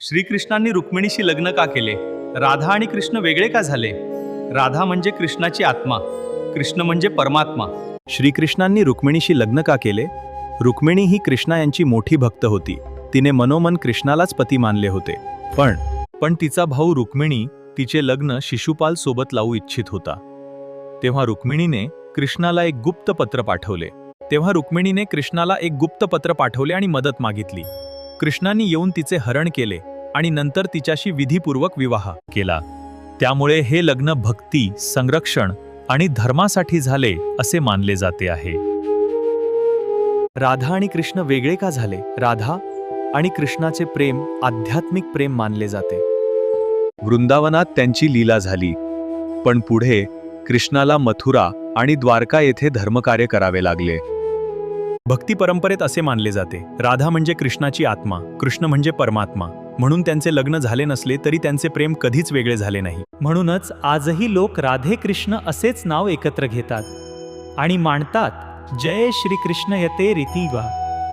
श्रीकृष्णांनी रुक्मिणीशी लग्न का केले? राधा आणि कृष्ण वेगळे का झाले? राधा म्हणजे कृष्णाची आत्मा, कृष्ण म्हणजे परमात्मा. श्रीकृष्णांनी रुक्मिणीशी लग्न का केले? रुक्मिणी ही कृष्णा यांची मोठी भक्त होती. तिने मनोमन कृष्णालाच पती मानले होते. पण तिचा भाऊ रुक्मिणी तिचे लग्न शिशुपाल सोबत लावू इच्छित होता. तेव्हा रुक्मिणीने कृष्णाला एक गुप्त पत्र पाठवले आणि मदत मागितली. कृष्णाने येऊन तिचे हरण केले आणि नंतर तिच्याशी विधिपूर्वक विवाह केला. त्यामुळे हे लग्न भक्ती, संरक्षण आणि धर्मासाठी झाले असे मानले जाते आहे. राधा आणि कृष्ण वेगळे का झाले? राधा आणि कृष्णाचे प्रेम आध्यात्मिक प्रेम मानले जाते. वृंदावनात त्यांची लीला झाली, पण पुढे कृष्णाला मथुरा आणि द्वारका येथे धर्मकार्य करावे लागले. भक्ती परंपरेत असे मानले जाते, राधा म्हणजे कृष्णाची आत्मा, कृष्ण म्हणजे परमात्मा. म्हणून त्यांचे लग्न झाले नसले तरी त्यांचे प्रेम कधीच वेगळे झाले नाही. म्हणूनच आजही लोक राधे कृष्ण असेच नाव एकत्र घेतात आणि मानतात, जय श्री कृष्ण यते रीती वा.